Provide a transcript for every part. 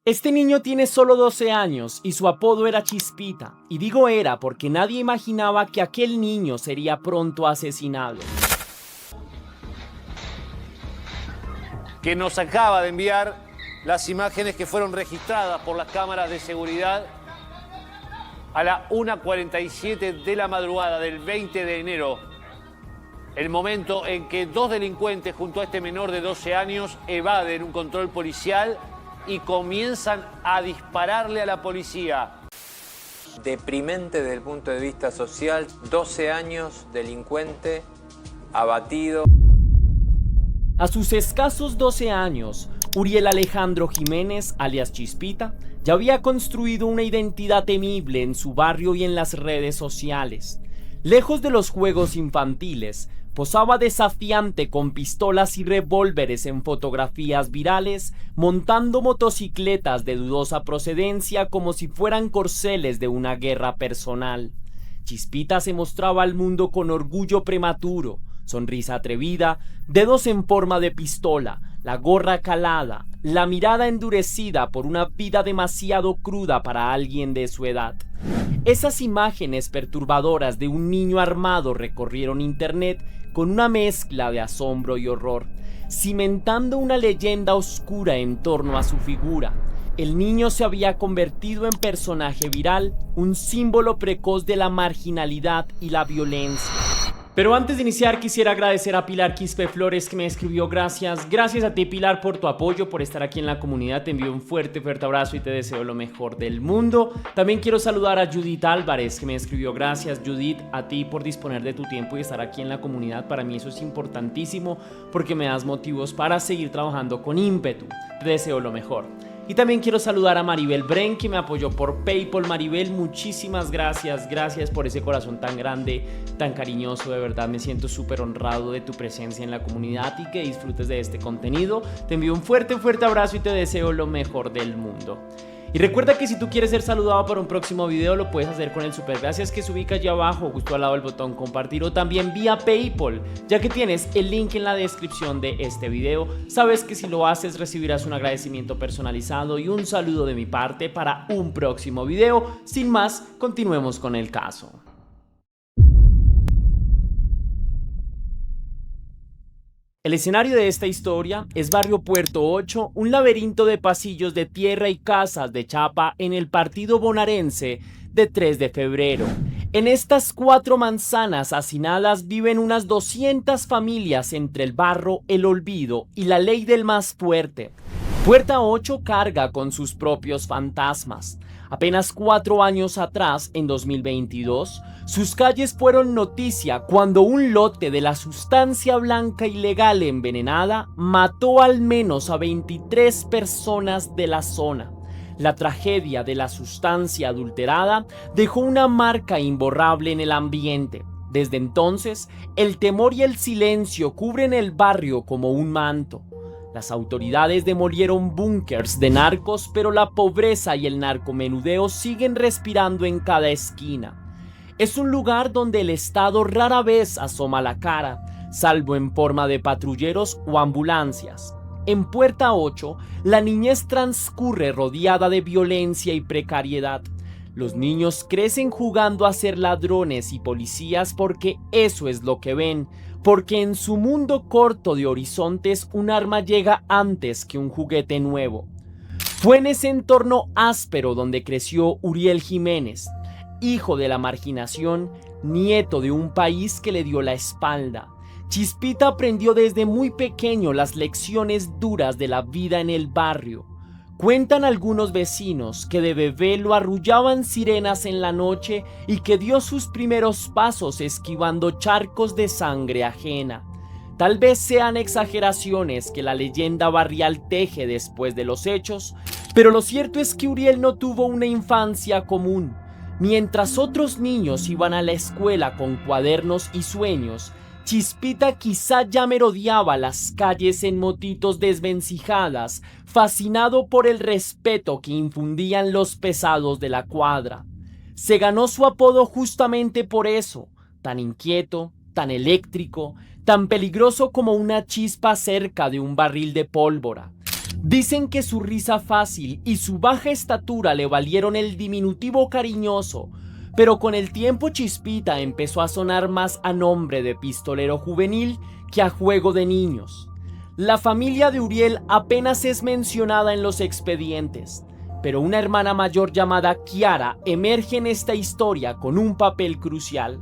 Este niño tiene solo 12 años y su apodo era Chispita, y digo era porque nadie imaginaba que aquel niño sería pronto asesinado. Que nos acaba de enviar las imágenes que fueron registradas por las cámaras de seguridad a la 1:47 de la madrugada del 20 de enero. El momento en que dos delincuentes junto a este menor de 12 años evaden un control policial y comienzan a dispararle a la policía. Deprimente desde el punto de vista social, 12 años, delincuente, abatido. A sus escasos 12 años, Uriel Alejandro Jiménez, alias Chispita, ya había construido una identidad temible en su barrio y en las redes sociales. Lejos de los juegos infantiles, posaba desafiante con pistolas y revólveres en fotografías virales, montando motocicletas de dudosa procedencia como si fueran corceles de una guerra personal. Chispita se mostraba al mundo con orgullo prematuro, sonrisa atrevida, dedos en forma de pistola, la gorra calada, la mirada endurecida por una vida demasiado cruda para alguien de su edad. Esas imágenes perturbadoras de un niño armado recorrieron internet con una mezcla de asombro y horror, cimentando una leyenda oscura en torno a su figura. El niño se había convertido en personaje viral, un símbolo precoz de la marginalidad y la violencia. Pero antes de iniciar quisiera agradecer a Pilar Quispe Flores que me escribió gracias a ti Pilar por tu apoyo, por estar aquí en la comunidad, te envío un fuerte abrazo y te deseo lo mejor del mundo. También quiero saludar a Judith Álvarez que me escribió gracias Judith a ti por disponer de tu tiempo y estar aquí en la comunidad, para mí eso es importantísimo porque me das motivos para seguir trabajando con ímpetu, te deseo lo mejor. Y también quiero saludar a Maribel Bren que me apoyó por PayPal. Maribel, muchísimas gracias por ese corazón tan grande, tan cariñoso, de verdad me siento súper honrado de tu presencia en la comunidad y que disfrutes de este contenido. Te envío un fuerte abrazo y te deseo lo mejor del mundo. Y recuerda que si tú quieres ser saludado para un próximo video lo puedes hacer con el super gracias que se ubica allá abajo justo al lado del botón compartir o también vía PayPal, ya que tienes el link en la descripción de este video. Sabes que si lo haces recibirás un agradecimiento personalizado y un saludo de mi parte para un próximo video. Sin más, continuemos con el caso. El escenario de esta historia es Barrio Puerto 8, un laberinto de pasillos de tierra y casas de chapa en el partido bonaerense de 3 de febrero. En estas 4 manzanas hacinadas viven unas 200 familias entre el barro, el olvido y la ley del más fuerte. Puerta 8 carga con sus propios fantasmas. Apenas 4 años atrás, en 2022, sus calles fueron noticia cuando un lote de la sustancia blanca ilegal envenenada mató al menos a 23 personas de la zona. La tragedia de la sustancia adulterada dejó una marca imborrable en el ambiente. Desde entonces, el temor y el silencio cubren el barrio como un manto. Las autoridades demolieron búnkers de narcos, pero la pobreza y el narcomenudeo siguen respirando en cada esquina. Es un lugar donde el Estado rara vez asoma la cara, salvo en forma de patrulleros o ambulancias. En Puerta 8, la niñez transcurre rodeada de violencia y precariedad. Los niños crecen jugando a ser ladrones y policías porque eso es lo que ven, porque en su mundo corto de horizontes un arma llega antes que un juguete nuevo. Fue en ese entorno áspero donde creció Uriel Jiménez, hijo de la marginación, nieto de un país que le dio la espalda. Chispita aprendió desde muy pequeño las lecciones duras de la vida en el barrio. Cuentan algunos vecinos que de bebé lo arrullaban sirenas en la noche y que dio sus primeros pasos esquivando charcos de sangre ajena. Tal vez sean exageraciones que la leyenda barrial teje después de los hechos, pero lo cierto es que Uriel no tuvo una infancia común. Mientras otros niños iban a la escuela con cuadernos y sueños, Chispita quizá ya merodeaba las calles en motitos desvencijadas, fascinado por el respeto que infundían los pesados de la cuadra. Se ganó su apodo justamente por eso, tan inquieto, tan eléctrico, tan peligroso como una chispa cerca de un barril de pólvora. Dicen que su risa fácil y su baja estatura le valieron el diminutivo cariñoso, pero con el tiempo Chispita empezó a sonar más a nombre de pistolero juvenil que a juego de niños. La familia de Uriel apenas es mencionada en los expedientes, pero una hermana mayor llamada Kiara emerge en esta historia con un papel crucial.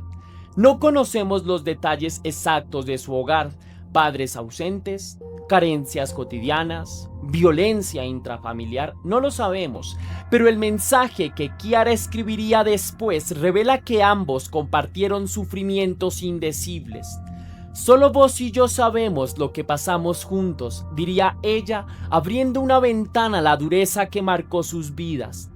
No conocemos los detalles exactos de su hogar, padres ausentes, carencias cotidianas, violencia intrafamiliar, no lo sabemos, pero el mensaje que Kiara escribiría después revela que ambos compartieron sufrimientos indecibles. Solo vos y yo sabemos lo que pasamos juntos, diría ella, abriendo una ventana a la dureza que marcó sus vidas.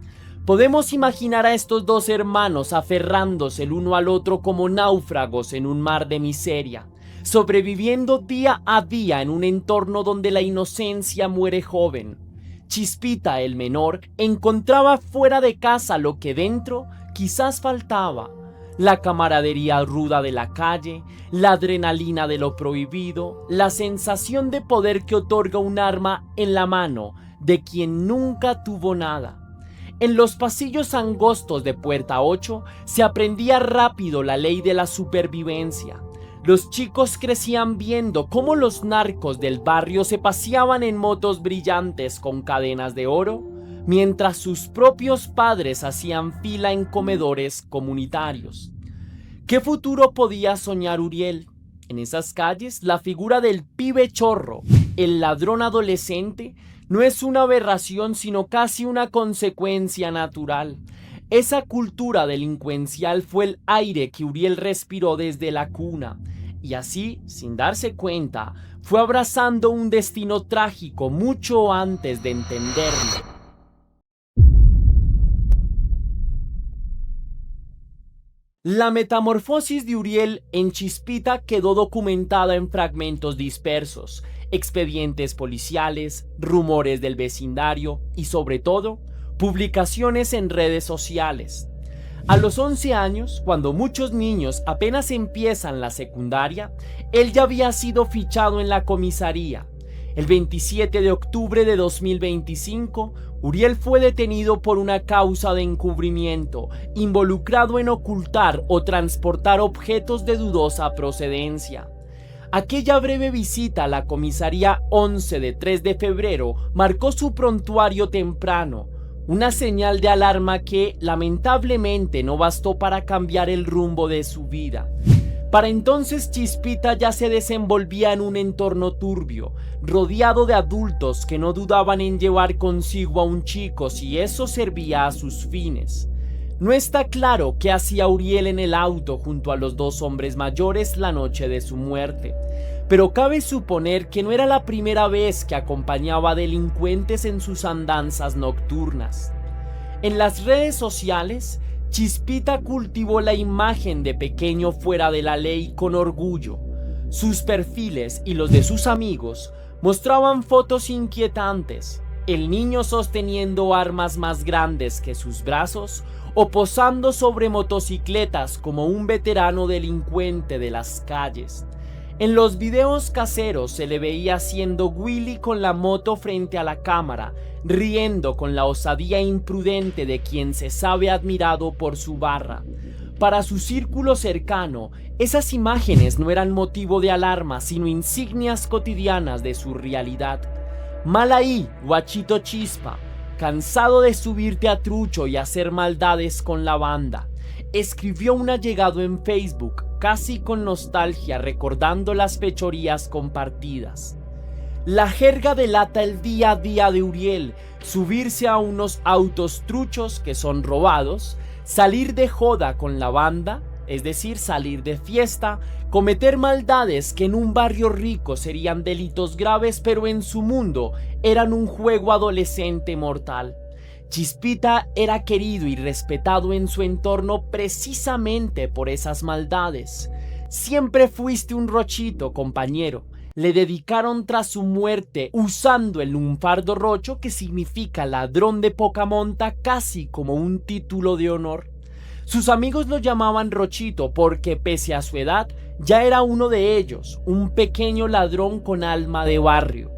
Podemos imaginar a estos dos hermanos aferrándose el uno al otro como náufragos en un mar de miseria, sobreviviendo día a día en un entorno donde la inocencia muere joven. Chispita, el menor, encontraba fuera de casa lo que dentro quizás faltaba: la camaradería ruda de la calle, la adrenalina de lo prohibido, la sensación de poder que otorga un arma en la mano de quien nunca tuvo nada. En los pasillos angostos de Puerta 8 se aprendía rápido la ley de la supervivencia. Los chicos crecían viendo cómo los narcos del barrio se paseaban en motos brillantes con cadenas de oro, mientras sus propios padres hacían fila en comedores comunitarios. ¿Qué futuro podía soñar Uriel? En esas calles, la figura del pibe chorro, el ladrón adolescente, no es una aberración sino casi una consecuencia natural. Esa cultura delincuencial fue el aire que Uriel respiró desde la cuna, y así, sin darse cuenta, fue abrazando un destino trágico mucho antes de entenderlo. La metamorfosis de Uriel en Chispita quedó documentada en fragmentos dispersos, expedientes policiales, rumores del vecindario y, sobre todo, publicaciones en redes sociales. A los 11 años, cuando muchos niños apenas empiezan la secundaria, él ya había sido fichado en la comisaría. El 27 de octubre de 2025, Uriel fue detenido por una causa de encubrimiento, involucrado en ocultar o transportar objetos de dudosa procedencia. Aquella breve visita a la comisaría 11 de 3 de febrero marcó su prontuario temprano, una señal de alarma que, lamentablemente, no bastó para cambiar el rumbo de su vida. Para entonces Chispita ya se desenvolvía en un entorno turbio, rodeado de adultos que no dudaban en llevar consigo a un chico si eso servía a sus fines. No está claro qué hacía Uriel en el auto junto a los dos hombres mayores la noche de su muerte, pero cabe suponer que no era la primera vez que acompañaba a delincuentes en sus andanzas nocturnas. En las redes sociales, Chispita cultivó la imagen de pequeño fuera de la ley con orgullo. Sus perfiles y los de sus amigos mostraban fotos inquietantes: el niño sosteniendo armas más grandes que sus brazos o posando sobre motocicletas como un veterano delincuente de las calles. En los videos caseros se le veía haciendo Willy con la moto frente a la cámara, riendo con la osadía imprudente de quien se sabe admirado por su barra. Para su círculo cercano, esas imágenes no eran motivo de alarma, sino insignias cotidianas de su realidad. Mal ahí, guachito Chispa, cansado de subirte a trucho y hacer maldades con la banda, escribió un allegado en Facebook, casi con nostalgia, recordando las fechorías compartidas. La jerga delata el día a día de Uriel: subirse a unos autos truchos que son robados, salir de joda con la banda, es decir, salir de fiesta, cometer maldades que en un barrio rico serían delitos graves, pero en su mundo eran un juego adolescente mortal. Chispita era querido y respetado en su entorno precisamente por esas maldades. Siempre fuiste un rochito, compañero. Le dedicaron tras su muerte usando el lunfardo rocho, que significa ladrón de poca monta, casi como un título de honor. Sus amigos lo llamaban Rochito porque, pese a su edad, ya era uno de ellos, un pequeño ladrón con alma de barrio.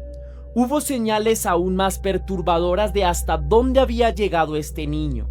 Hubo señales aún más perturbadoras de hasta dónde había llegado este niño.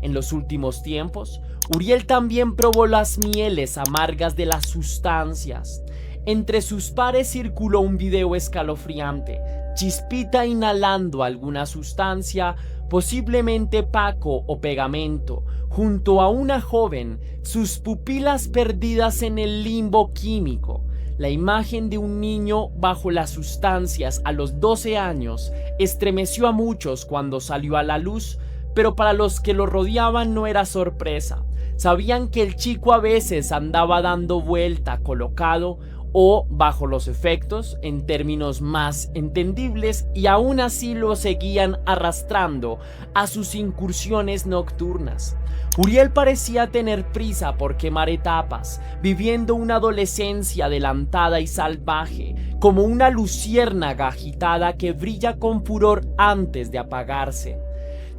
En los últimos tiempos, Uriel también probó las mieles amargas de las sustancias. Entre sus pares circuló un video escalofriante, Chispita inhalando alguna sustancia, posiblemente paco o pegamento, junto a una joven, sus pupilas perdidas en el limbo químico. La imagen de un niño bajo las sustancias a los 12 años estremeció a muchos cuando salió a la luz, pero para los que lo rodeaban no era sorpresa. Sabían que el chico a veces andaba dando vuelta colocado o bajo los efectos en términos más entendibles, y aún así lo seguían arrastrando a sus incursiones nocturnas. Uriel parecía tener prisa por quemar etapas, viviendo una adolescencia adelantada y salvaje, como una luciérnaga agitada que brilla con furor antes de apagarse.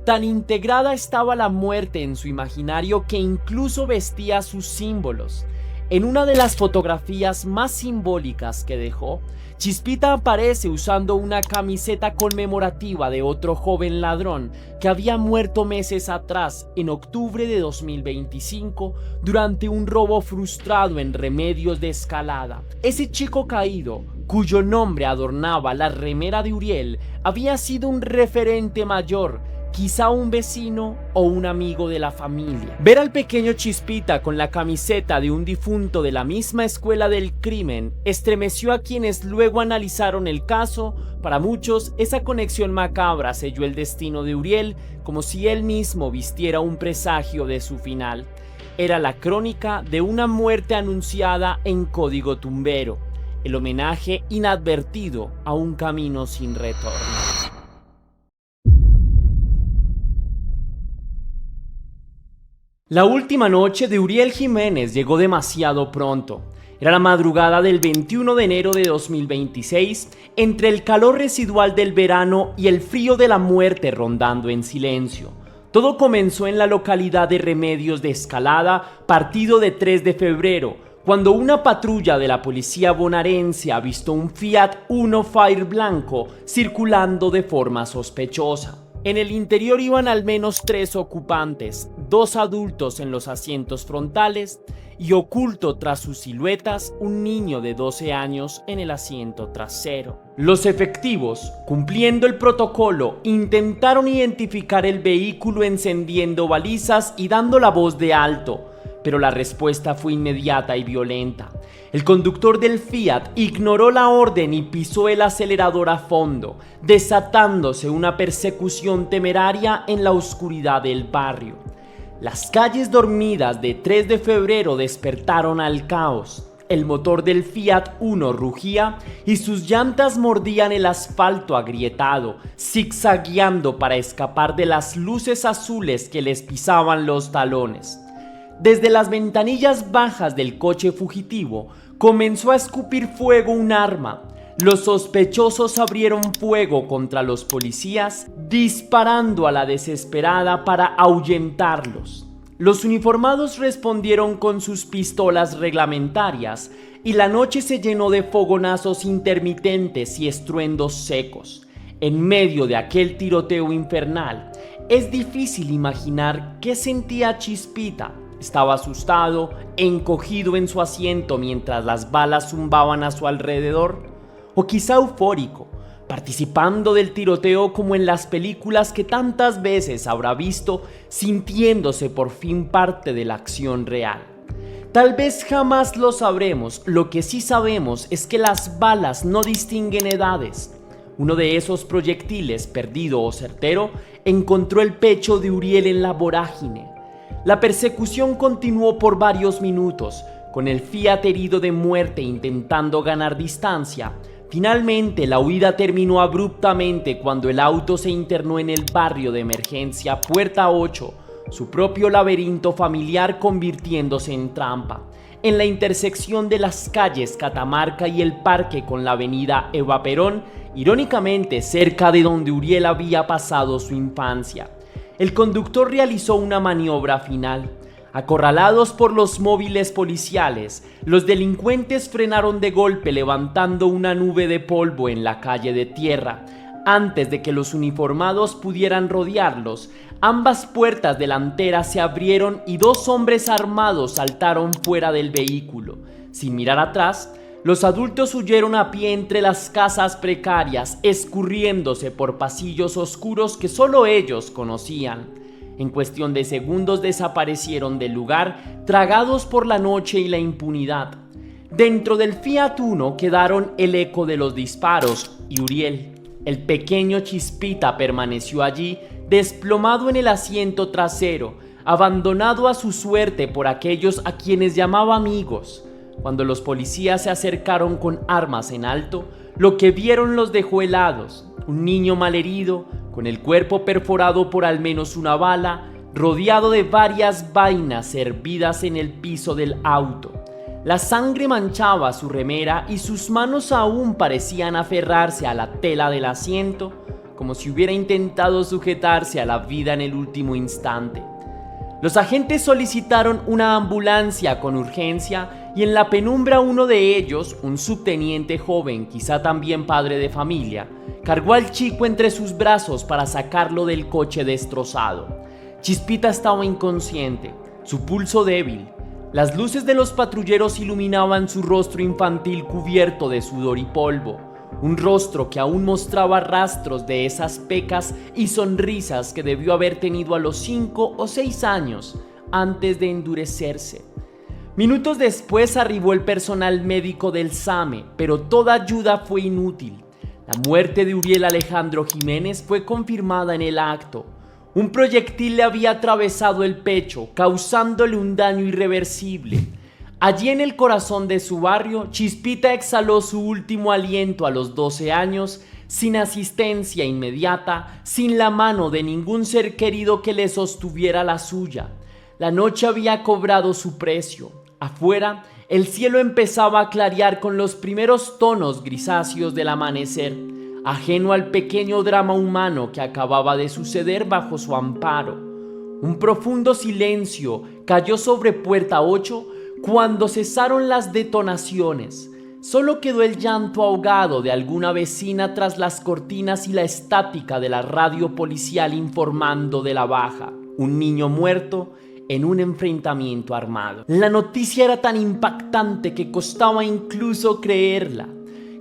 Tan integrada estaba la muerte en su imaginario que incluso vestía sus símbolos. En una de las fotografías más simbólicas que dejó, Chispita aparece usando una camiseta conmemorativa de otro joven ladrón que había muerto meses atrás, en octubre de 2025, durante un robo frustrado en Remedios de Escalada. Ese chico caído, cuyo nombre adornaba la remera de Uriel, había sido un referente mayor, quizá un vecino o un amigo de la familia. Ver al pequeño Chispita con la camiseta de un difunto de la misma escuela del crimen estremeció a quienes luego analizaron el caso. Para muchos, esa conexión macabra selló el destino de Uriel, como si él mismo vistiera un presagio de su final. Era la crónica de una muerte anunciada en código tumbero, el homenaje inadvertido a un camino sin retorno. La última noche de Uriel Jiménez llegó demasiado pronto. Era la madrugada del 21 de enero de 2026, entre el calor residual del verano y el frío de la muerte rondando en silencio. Todo comenzó en la localidad de Remedios de Escalada, partido de 3 de febrero, cuando una patrulla de la policía bonaerense avistó un Fiat Uno Fire blanco circulando de forma sospechosa. En el interior iban al menos 3 ocupantes, 2 adultos en los asientos frontales y oculto tras sus siluetas un niño de 12 años en el asiento trasero. Los efectivos, cumpliendo el protocolo, intentaron identificar el vehículo encendiendo balizas y dando la voz de alto, pero la respuesta fue inmediata y violenta. El conductor del Fiat ignoró la orden y pisó el acelerador a fondo, desatándose una persecución temeraria en la oscuridad del barrio. Las calles dormidas de 3 de febrero despertaron al caos. El motor del Fiat Uno rugía y sus llantas mordían el asfalto agrietado, zigzagueando para escapar de las luces azules que les pisaban los talones. Desde las ventanillas bajas del coche fugitivo comenzó a escupir fuego un arma. Los sospechosos abrieron fuego contra los policías, disparando a la desesperada para ahuyentarlos. Los uniformados respondieron con sus pistolas reglamentarias y la noche se llenó de fogonazos intermitentes y estruendos secos. En medio de aquel tiroteo infernal, es difícil imaginar qué sentía Chispita. Estaba asustado, encogido en su asiento mientras las balas zumbaban a su alrededor, o quizá eufórico, participando del tiroteo como en las películas que tantas veces habrá visto, sintiéndose por fin parte de la acción real. Tal vez jamás lo sabremos. Lo que sí sabemos es que las balas no distinguen edades. Uno de esos proyectiles, perdido o certero, encontró el pecho de Uriel en la vorágine. La persecución continuó por varios minutos, con el Fiat herido de muerte intentando ganar distancia. Finalmente, la huida terminó abruptamente cuando el auto se internó en el barrio de emergencia Puerta 8, su propio laberinto familiar convirtiéndose en trampa, en la intersección de las calles Catamarca y el Parque con la avenida Eva Perón, irónicamente cerca de donde Uriel había pasado su infancia. El conductor realizó una maniobra final. Acorralados por los móviles policiales, los delincuentes frenaron de golpe levantando una nube de polvo en la calle de tierra. Antes de que los uniformados pudieran rodearlos, ambas puertas delanteras se abrieron y dos hombres armados saltaron fuera del vehículo. Sin mirar atrás, los adultos huyeron a pie entre las casas precarias, escurriéndose por pasillos oscuros que solo ellos conocían. En cuestión de segundos desaparecieron del lugar, tragados por la noche y la impunidad. Dentro del Fiat Uno quedaron el eco de los disparos y Uriel. El pequeño Chispita permaneció allí, desplomado en el asiento trasero, abandonado a su suerte por aquellos a quienes llamaba amigos. Cuando los policías se acercaron con armas en alto, lo que vieron los dejó helados. Un niño malherido, con el cuerpo perforado por al menos una bala, rodeado de varias vainas hervidas en el piso del auto. La sangre manchaba su remera y sus manos aún parecían aferrarse a la tela del asiento, como si hubiera intentado sujetarse a la vida en el último instante. Los agentes solicitaron una ambulancia con urgencia y en la penumbra uno de ellos, un subteniente joven, quizá también padre de familia, cargó al chico entre sus brazos para sacarlo del coche destrozado. Chispita estaba inconsciente, su pulso débil. Las luces de los patrulleros iluminaban su rostro infantil cubierto de sudor y polvo, un rostro que aún mostraba rastros de esas pecas y sonrisas que debió haber tenido a los 5 o 6 años antes de endurecerse. Minutos después arribó el personal médico del SAME, pero toda ayuda fue inútil. La muerte de Uriel Alejandro Jiménez fue confirmada en el acto. Un proyectil le había atravesado el pecho, causándole un daño irreversible. Allí en el corazón de su barrio, Chispita exhaló su último aliento a los 12 años, sin asistencia inmediata, sin la mano de ningún ser querido que le sostuviera la suya. La noche había cobrado su precio. Afuera, el cielo empezaba a clarear con los primeros tonos grisáceos del amanecer, ajeno al pequeño drama humano que acababa de suceder bajo su amparo. Un profundo silencio cayó sobre Puerta 8 cuando cesaron las detonaciones. Solo quedó el llanto ahogado de alguna vecina tras las cortinas y la estática de la radio policial informando de la baja. Un niño muerto en un enfrentamiento armado. La noticia era tan impactante que costaba incluso creerla.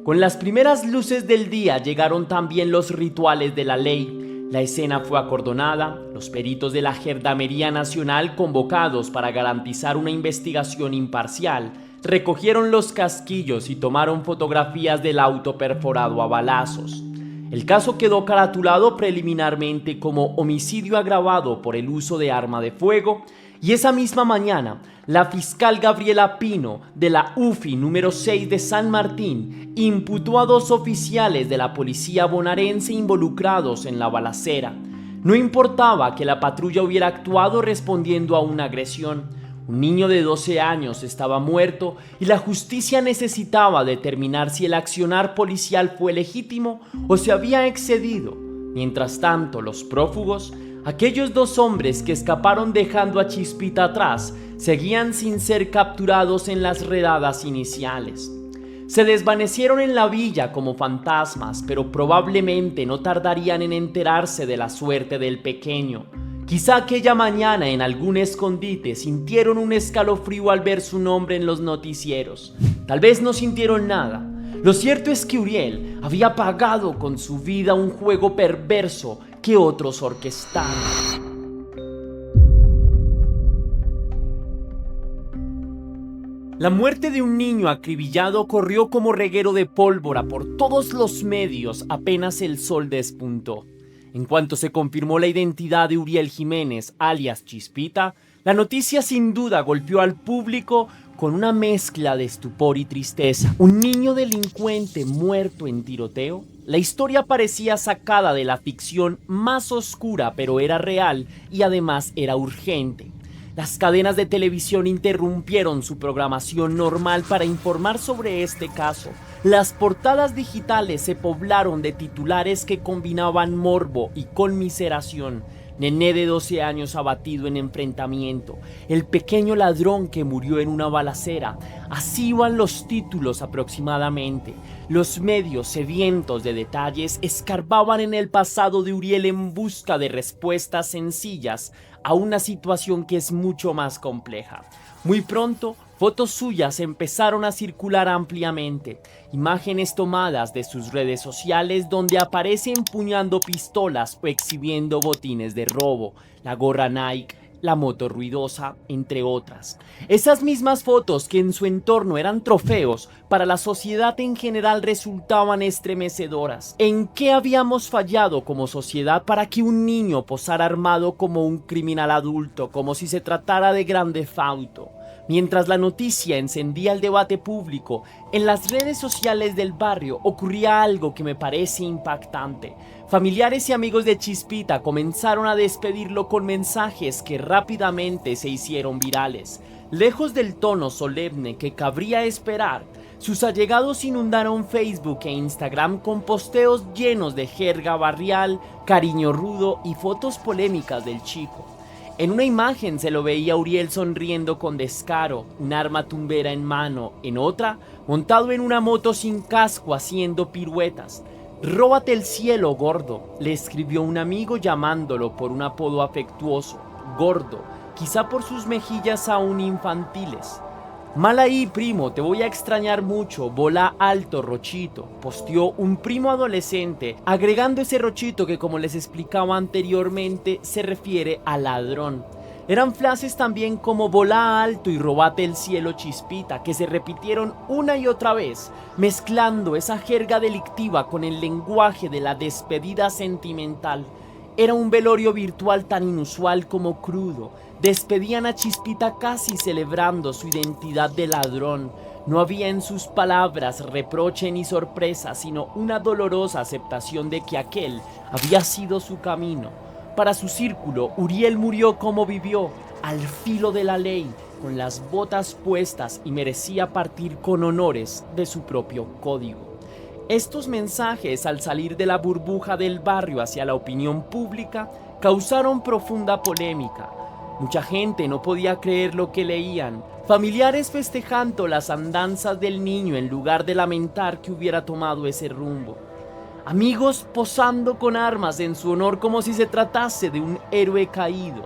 Con las primeras luces del día llegaron también los rituales de la ley. La escena fue acordonada, los peritos de la Gendarmería Nacional, convocados para garantizar una investigación imparcial, recogieron los casquillos y tomaron fotografías del auto perforado a balazos. El caso quedó caratulado preliminarmente como homicidio agravado por el uso de arma de fuego y esa misma mañana la fiscal Gabriela Pino de la UFI número 6 de San Martín imputó a 2 oficiales de la policía bonaerense involucrados en la balacera. No importaba que la patrulla hubiera actuado respondiendo a una agresión. Un niño de 12 años estaba muerto y la justicia necesitaba determinar si el accionar policial fue legítimo o se había excedido. Mientras tanto, los prófugos, aquellos 2 hombres que escaparon dejando a Chispita atrás, seguían sin ser capturados en las redadas iniciales. Se desvanecieron en la villa como fantasmas, pero probablemente no tardarían en enterarse de la suerte del pequeño. Quizá aquella mañana en algún escondite sintieron un escalofrío al ver su nombre en los noticieros. Tal vez no sintieron nada. Lo cierto es que Uriel había pagado con su vida un juego perverso que otros orquestaron. La muerte de un niño acribillado corrió como reguero de pólvora por todos los medios apenas el sol despuntó. En cuanto se confirmó la identidad de Uriel Jiménez, alias Chispita, la noticia sin duda golpeó al público con una mezcla de estupor y tristeza. Un niño delincuente muerto en tiroteo. La historia parecía sacada de la ficción más oscura, pero era real y además era urgente. Las cadenas de televisión interrumpieron su programación normal para informar sobre este caso. Las portadas digitales se poblaron de titulares que combinaban morbo y conmiseración. Nené de 12 años abatido en enfrentamiento, el pequeño ladrón que murió en una balacera. Así iban los títulos aproximadamente. Los medios, sedientos de detalles, escarbaban en el pasado de Uriel en busca de respuestas sencillas a una situación que es mucho más compleja. Muy pronto, fotos suyas empezaron a circular ampliamente, imágenes tomadas de sus redes sociales donde aparece empuñando pistolas o exhibiendo botines de robo, la gorra Nike, la moto ruidosa, entre otras. Esas mismas fotos que en su entorno eran trofeos, para la sociedad en general resultaban estremecedoras. ¿En qué habíamos fallado como sociedad para que un niño posara armado como un criminal adulto, como si se tratara de Grand Theft Auto? Mientras la noticia encendía el debate público, en las redes sociales del barrio ocurría algo que me parece impactante. Familiares y amigos de Chispita comenzaron a despedirlo con mensajes que rápidamente se hicieron virales. Lejos del tono solemne que cabría esperar, sus allegados inundaron Facebook e Instagram con posteos llenos de jerga barrial, cariño rudo y fotos polémicas del chico. En una imagen se lo veía a Uriel sonriendo con descaro, un arma tumbera en mano, en otra, montado en una moto sin casco haciendo piruetas. «Róbate el cielo, gordo», le escribió un amigo llamándolo por un apodo afectuoso, gordo, quizá por sus mejillas aún infantiles. «Mal ahí, primo, te voy a extrañar mucho, volá alto, Rochito», posteó un primo adolescente, agregando ese Rochito que, como les explicaba anteriormente, se refiere a ladrón. Eran frases también como volá alto y robate el cielo, Chispita, que se repitieron una y otra vez, mezclando esa jerga delictiva con el lenguaje de la despedida sentimental. Era un velorio virtual tan inusual como crudo. Despedían a Chispita casi celebrando su identidad de ladrón. No había en sus palabras reproche ni sorpresa, sino una dolorosa aceptación de que aquel había sido su camino. Para su círculo, Uriel murió como vivió, al filo de la ley, con las botas puestas, y merecía partir con honores de su propio código. Estos mensajes, al salir de la burbuja del barrio hacia la opinión pública, causaron profunda polémica. Mucha gente no podía creer lo que leían, familiares festejando las andanzas del niño en lugar de lamentar que hubiera tomado ese rumbo. Amigos posando con armas en su honor como si se tratase de un héroe caído.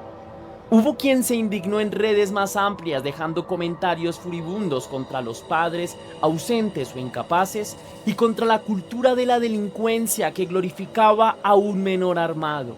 Hubo quien se indignó en redes más amplias dejando comentarios furibundos contra los padres ausentes o incapaces y contra la cultura de la delincuencia que glorificaba a un menor armado.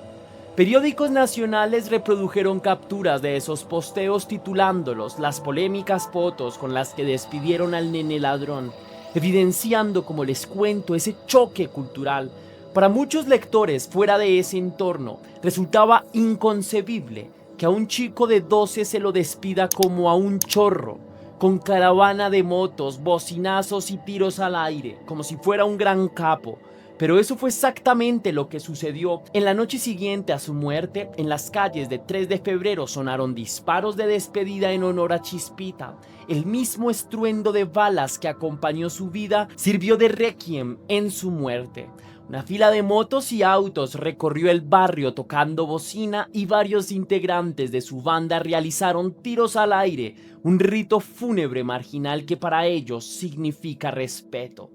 Periódicos nacionales reprodujeron capturas de esos posteos titulándolos las polémicas fotos con las que despidieron al nene ladrón, evidenciando, como les cuento, ese choque cultural. Para muchos lectores fuera de ese entorno resultaba inconcebible que a un chico de 12 se lo despida como a un chorro, con caravana de motos, bocinazos y tiros al aire, como si fuera un gran capo. Pero eso fue exactamente lo que sucedió. En la noche siguiente a su muerte, en las calles de 3 de febrero sonaron disparos de despedida en honor a Chispita. El mismo estruendo de balas que acompañó su vida sirvió de requiem en su muerte. Una fila de motos y autos recorrió el barrio tocando bocina y varios integrantes de su banda realizaron tiros al aire, un rito fúnebre marginal que para ellos significa respeto.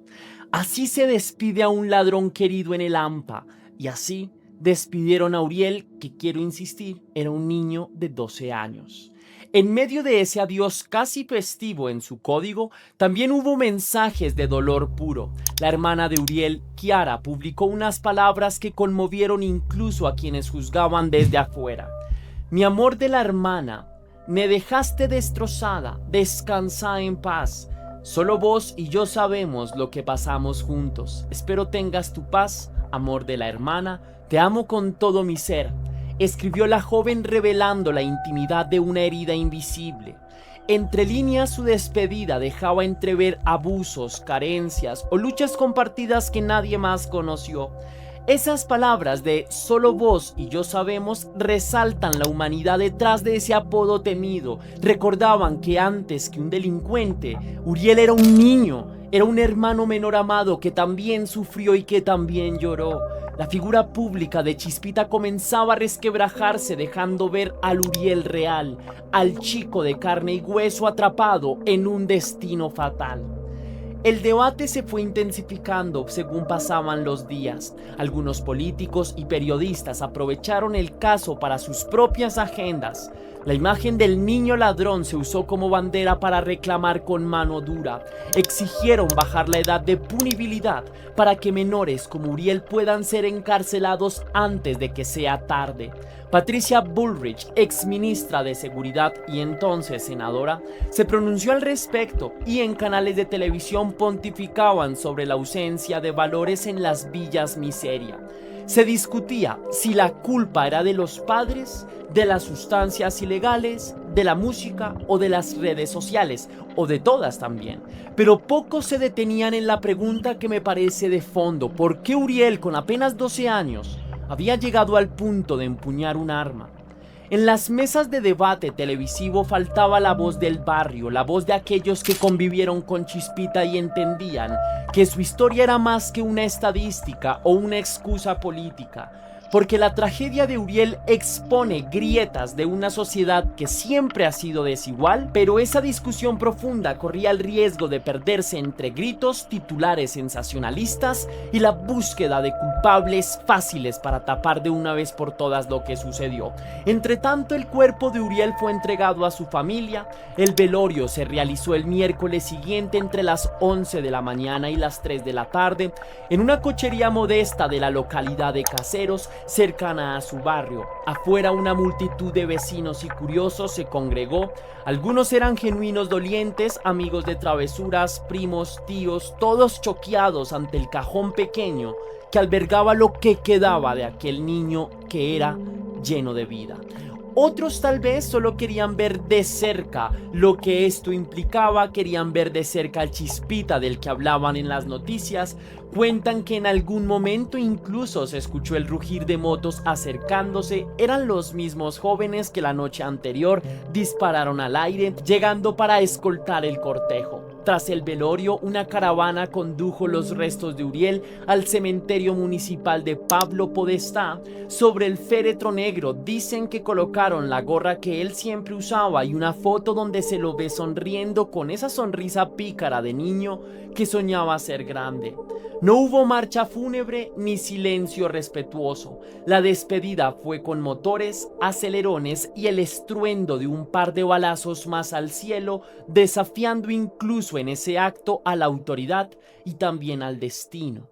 Así se despide a un ladrón querido en el AMPA, y así despidieron a Uriel, que quiero insistir, era un niño de 12 años. En medio de ese adiós casi festivo en su código, también hubo mensajes de dolor puro. La hermana de Uriel, Kiara, publicó unas palabras que conmovieron incluso a quienes juzgaban desde afuera. Mi amor de la hermana, me dejaste destrozada, descansa en paz. Solo vos y yo sabemos lo que pasamos juntos. Espero tengas tu paz, amor de la hermana. Te amo con todo mi ser. Escribió la joven revelando la intimidad de una herida invisible. Entre líneas, su despedida dejaba entrever abusos, carencias o luchas compartidas que nadie más conoció. Esas palabras de solo vos y yo sabemos resaltan la humanidad detrás de ese apodo temido. Recordaban que antes que un delincuente, Uriel era un niño Era un hermano menor amado que también sufrió y que también lloró. La figura pública de Chispita comenzaba a resquebrajarse, dejando ver al Uriel real, al chico de carne y hueso atrapado en un destino fatal. El debate se fue intensificando según pasaban los días. Algunos políticos y periodistas aprovecharon el caso para sus propias agendas. La imagen del niño ladrón se usó como bandera para reclamar con mano dura. Exigieron bajar la edad de punibilidad para que menores como Uriel puedan ser encarcelados antes de que sea tarde. Patricia Bullrich, ex ministra de Seguridad y entonces senadora, se pronunció al respecto y en canales de televisión pontificaban sobre la ausencia de valores en las villas miseria. Se discutía si la culpa era de los padres, de las sustancias ilegales, de la música o de las redes sociales, o de todas también. Pero pocos se detenían en la pregunta que me parece de fondo: ¿por qué Uriel, con apenas 12 años, había llegado al punto de empuñar un arma? En las mesas de debate televisivo faltaba la voz del barrio, la voz de aquellos que convivieron con Chispita y entendían que su historia era más que una estadística o una excusa política, porque la tragedia de Uriel expone grietas de una sociedad que siempre ha sido desigual, pero esa discusión profunda corría el riesgo de perderse entre gritos, titulares sensacionalistas y la búsqueda de culpables fáciles para tapar de una vez por todas lo que sucedió. Entre tanto, el cuerpo de Uriel fue entregado a su familia. El velorio se realizó el miércoles siguiente entre las 11 de la mañana y las 3 de la tarde en una cochería modesta de la localidad de Caseros, cercana a su barrio. Afuera, una multitud de vecinos y curiosos se congregó. Algunos eran genuinos dolientes, amigos de travesuras, primos, tíos, todos choqueados ante el cajón pequeño que albergaba lo que quedaba de aquel niño que era lleno de vida. Otros tal vez solo querían ver de cerca lo que esto implicaba, querían ver de cerca al Chispita del que hablaban en las noticias. Cuentan que en algún momento incluso se escuchó el rugir de motos acercándose. Eran los mismos jóvenes que la noche anterior dispararon al aire, llegando para escoltar el cortejo. Tras el velorio, una caravana condujo los restos de Uriel al cementerio municipal de Pablo Podestá. Sobre el féretro negro dicen que colocaron la gorra que él siempre usaba y una foto donde se lo ve sonriendo con esa sonrisa pícara de niño que soñaba ser grande. No hubo marcha fúnebre ni silencio respetuoso. La despedida fue con motores, acelerones y el estruendo de un par de balazos más al cielo, desafiando incluso en ese acto a la autoridad y también al destino.